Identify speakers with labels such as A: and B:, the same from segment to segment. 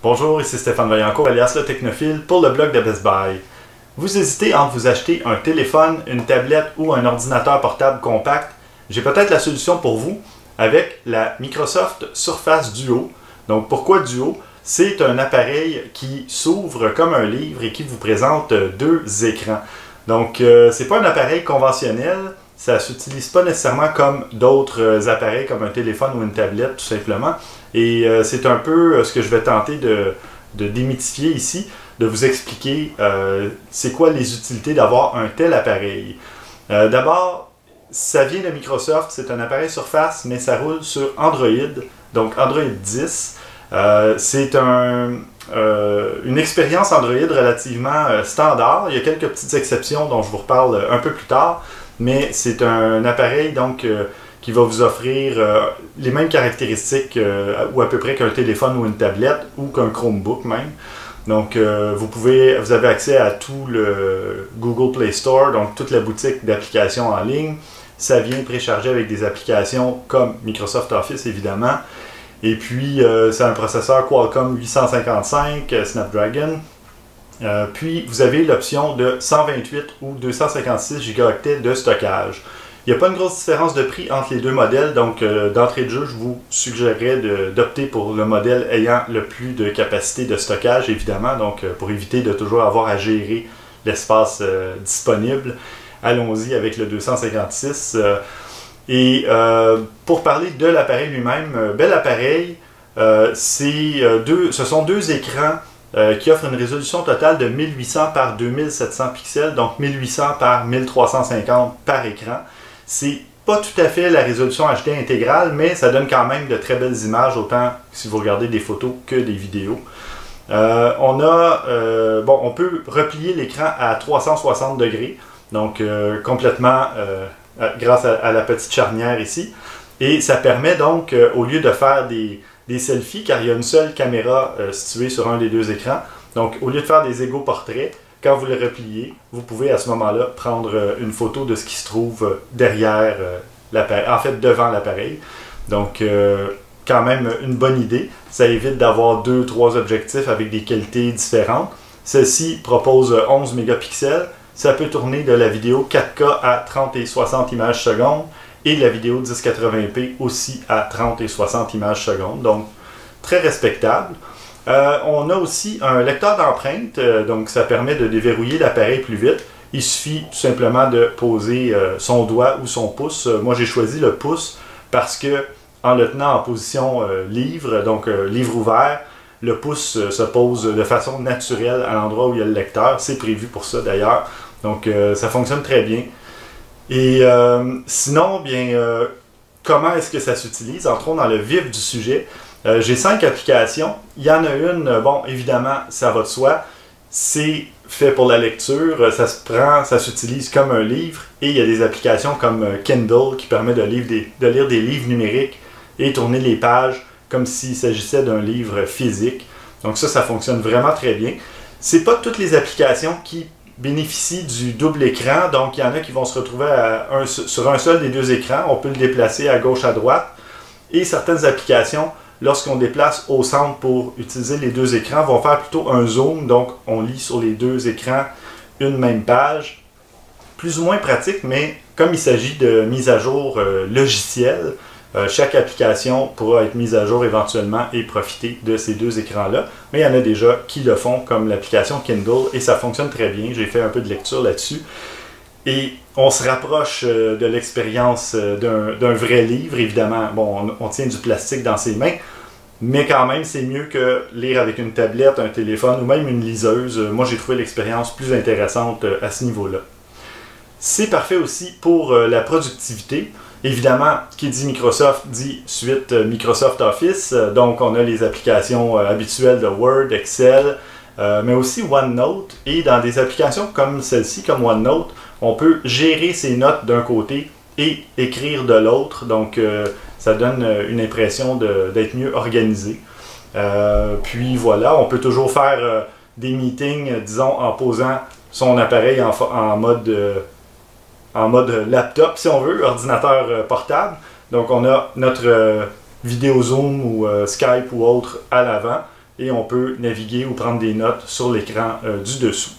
A: Bonjour, ici Stéphane Vaillancourt, alias le Technophile, pour le blog de Best Buy. Vous hésitez entre vous acheter un téléphone, une tablette ou un ordinateur portable compact? J'ai peut-être la solution pour vous avec la Microsoft Surface Duo. Donc pourquoi Duo? C'est un appareil qui s'ouvre comme un livre et qui vous présente deux écrans. Donc c'est pas un appareil conventionnel, ça ne s'utilise pas nécessairement comme d'autres appareils comme un téléphone ou une tablette tout simplement. Et c'est un peu ce que je vais tenter de démythifier ici, de vous expliquer c'est quoi les utilités d'avoir un tel appareil. D'abord, ça vient de Microsoft, c'est un appareil Surface, mais ça roule sur Android, donc Android 10. C'est une expérience Android relativement standard. Il y a quelques petites exceptions dont je vous reparle un peu plus tard, mais c'est un appareil donc qui va vous offrir les mêmes caractéristiques ou à peu près qu'un téléphone ou une tablette ou qu'un Chromebook même. Donc vous avez accès à tout le Google Play Store, donc toute la boutique d'applications en ligne. Ça vient préchargé avec des applications comme Microsoft Office évidemment. Et puis c'est un processeur Qualcomm 855 Snapdragon. Puis vous avez l'option de 128 ou 256 Go de stockage. Il n'y a pas une grosse différence de prix entre les deux modèles, donc d'entrée de jeu, je vous suggérerais d'opter pour le modèle ayant le plus de capacité de stockage, évidemment, donc pour éviter de toujours avoir à gérer l'espace disponible. Allons-y avec le 256. Pour parler de l'appareil lui-même, bel appareil, ce sont deux écrans qui offrent une résolution totale de 1800 par 2700 pixels, donc 1800 par 1350 par écran. C'est pas tout à fait la résolution HD intégrale, mais ça donne quand même de très belles images, autant si vous regardez des photos que des vidéos. On peut replier l'écran à 360 degrés, donc complètement grâce à la petite charnière ici. Et ça permet donc, au lieu de faire des selfies, car il y a une seule caméra située sur un des deux écrans, donc au lieu de faire des égaux portraits, quand vous le repliez, vous pouvez à ce moment-là prendre une photo de ce qui se trouve derrière l'appareil, en fait devant l'appareil. Donc quand même une bonne idée. Ça évite d'avoir 2-3 objectifs avec des qualités différentes. Celle-ci propose 11 mégapixels. Ça peut tourner de la vidéo 4K à 30 et 60 images secondes et de la vidéo 1080p aussi à 30 et 60 images secondes. Donc très respectable. On a aussi un lecteur d'empreintes, donc ça permet de déverrouiller l'appareil plus vite. Il suffit tout simplement de poser son doigt ou son pouce. Moi j'ai choisi le pouce parce que en le tenant en position livre, donc livre ouvert, le pouce se pose de façon naturelle à l'endroit où il y a le lecteur. C'est prévu pour ça d'ailleurs. Donc ça fonctionne très bien. Et sinon, bien, comment est-ce que ça s'utilise? Entrons dans le vif du sujet. J'ai 5 applications. Il y en a une, bon, évidemment, ça va de soi. C'est fait pour la lecture. Ça s'utilise comme un livre. Et il y a des applications comme Kindle qui permet de lire des livres numériques et tourner les pages comme s'il s'agissait d'un livre physique. Donc ça fonctionne vraiment très bien. C'est pas toutes les applications qui bénéficient du double écran. Donc il y en a qui vont se retrouver sur un seul des deux écrans. On peut le déplacer à gauche, à droite. Et certaines applications, lorsqu'on déplace au centre pour utiliser les deux écrans, vont faire plutôt un zoom, donc on lit sur les deux écrans une même page. Plus ou moins pratique, mais comme il s'agit de mise à jour logicielle, chaque application pourra être mise à jour éventuellement et profiter de ces deux écrans-là. Mais il y en a déjà qui le font, comme l'application Kindle, et ça fonctionne très bien. J'ai fait un peu de lecture là-dessus. Et on se rapproche de l'expérience d'un vrai livre, évidemment. Bon, on tient du plastique dans ses mains, mais quand même, c'est mieux que lire avec une tablette, un téléphone ou même une liseuse. Moi, j'ai trouvé l'expérience plus intéressante à ce niveau-là. C'est parfait aussi pour la productivité. Évidemment, qui dit Microsoft dit suite Microsoft Office. Donc, on a les applications habituelles de Word, Excel, mais aussi OneNote. Et dans des applications comme celle-ci, comme OneNote, on peut gérer ses notes d'un côté et écrire de l'autre. Donc, ça donne une impression d'être mieux organisé. Puis voilà, on peut toujours faire des meetings, disons, en posant son appareil en mode laptop, si on veut, ordinateur portable. Donc, on a notre vidéo Zoom ou Skype ou autre à l'avant. et on peut naviguer ou prendre des notes sur l'écran du dessous.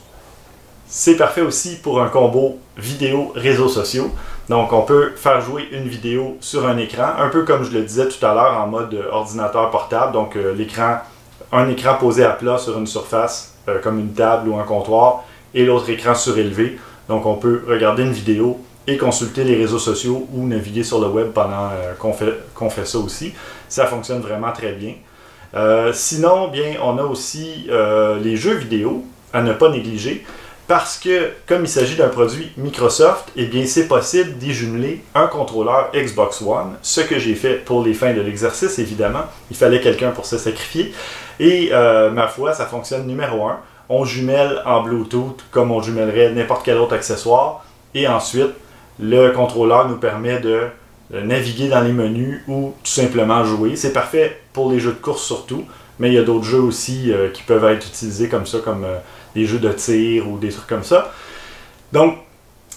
A: C'est parfait aussi pour un combo vidéo réseaux sociaux. Donc on peut faire jouer une vidéo sur un écran, un peu comme je le disais tout à l'heure en mode ordinateur portable. Donc un écran posé à plat sur une surface comme une table ou un comptoir et l'autre écran surélevé. Donc on peut regarder une vidéo et consulter les réseaux sociaux ou naviguer sur le web pendant qu'on fait ça aussi. Ça fonctionne vraiment très bien. Sinon, bien, on a aussi les jeux vidéo à ne pas négliger. Parce que, comme il s'agit d'un produit Microsoft, eh bien, c'est possible d'y jumeler un contrôleur Xbox One, ce que j'ai fait pour les fins de l'exercice, évidemment. Il fallait quelqu'un pour se sacrifier. Et, ma foi, ça fonctionne numéro 1. On jumelle en Bluetooth comme on jumellerait n'importe quel autre accessoire. Et ensuite, le contrôleur nous permet de naviguer dans les menus ou tout simplement jouer. C'est parfait pour les jeux de course surtout, mais il y a d'autres jeux aussi qui peuvent être utilisés comme ça, comme des jeux de tir ou des trucs comme ça. Donc,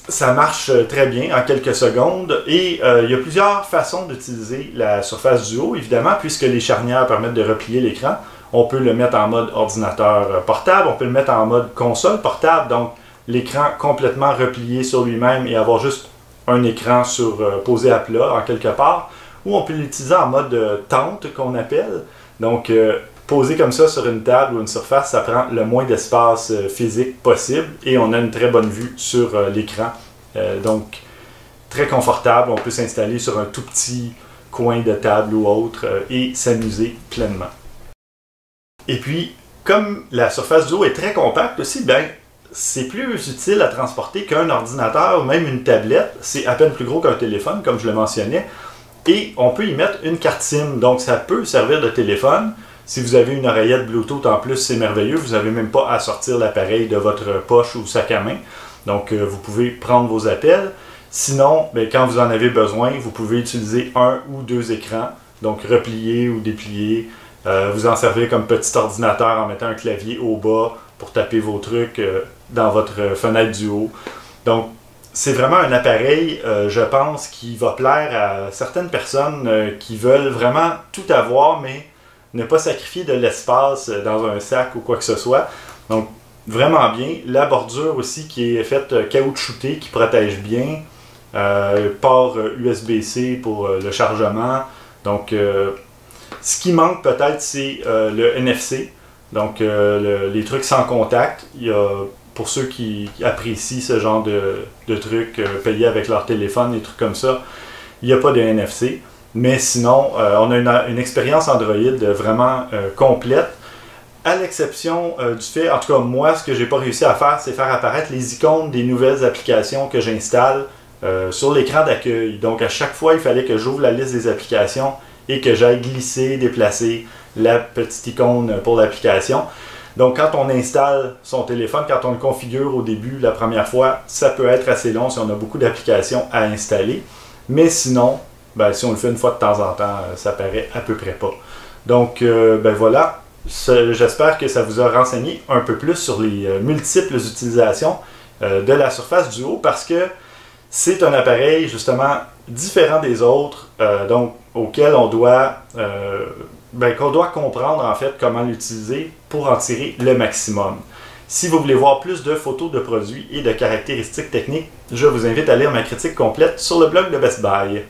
A: ça marche très bien en quelques secondes et il y a plusieurs façons d'utiliser la Surface Duo, évidemment, puisque les charnières permettent de replier l'écran. On peut le mettre en mode ordinateur portable, on peut le mettre en mode console portable, donc l'écran complètement replié sur lui-même et avoir juste un écran posé à plat en quelque part, ou on peut l'utiliser en mode tente qu'on appelle. Donc, posé comme ça sur une table ou une surface, ça prend le moins d'espace physique possible et on a une très bonne vue sur l'écran. Donc, très confortable, on peut s'installer sur un tout petit coin de table ou autre et s'amuser pleinement. Et puis, comme la Surface Duo est très compacte aussi, ben, c'est plus utile à transporter qu'un ordinateur ou même une tablette. C'est à peine plus gros qu'un téléphone, comme je le mentionnais. Et on peut y mettre une carte SIM, donc ça peut servir de téléphone. Si vous avez une oreillette Bluetooth en plus, c'est merveilleux. Vous n'avez même pas à sortir l'appareil de votre poche ou sac à main. Donc, vous pouvez prendre vos appels. Sinon, ben, quand vous en avez besoin, vous pouvez utiliser un ou deux écrans, donc replier ou déplier. Vous en servez comme petit ordinateur en mettant un clavier au bas pour taper vos trucs dans votre fenêtre du haut. Donc, c'est vraiment un appareil, je pense, qui va plaire à certaines personnes qui veulent vraiment tout avoir, mais ne pas sacrifier de l'espace dans un sac ou quoi que ce soit. Donc, vraiment bien. La bordure aussi qui est faite caoutchoutée, qui protège bien. Port USB-C pour le chargement. Donc, ce qui manque peut-être, c'est le NFC. Donc, les trucs sans contact. Il y a, pour ceux qui apprécient ce genre de trucs payés avec leur téléphone, des trucs comme ça, il n'y a pas de NFC. Mais sinon, on a une expérience Android vraiment complète, à l'exception du fait, en tout cas moi, ce que j'ai pas réussi à faire, c'est faire apparaître les icônes des nouvelles applications que j'installe sur l'écran d'accueil. Donc à chaque fois, il fallait que j'ouvre la liste des applications et que j'aille glisser, déplacer la petite icône pour l'application. Donc quand on installe son téléphone, quand on le configure au début, la première fois, ça peut être assez long si on a beaucoup d'applications à installer. Mais sinon, ben, si on le fait une fois de temps en temps, ça paraît à peu près pas. Donc, ben voilà, j'espère que ça vous a renseigné un peu plus sur les multiples utilisations de la Surface Duo parce que c'est un appareil justement différent des autres, donc auquel on doit, qu'on doit comprendre en fait comment l'utiliser pour en tirer le maximum. Si vous voulez voir plus de photos de produits et de caractéristiques techniques, je vous invite à lire ma critique complète sur le blog de Best Buy.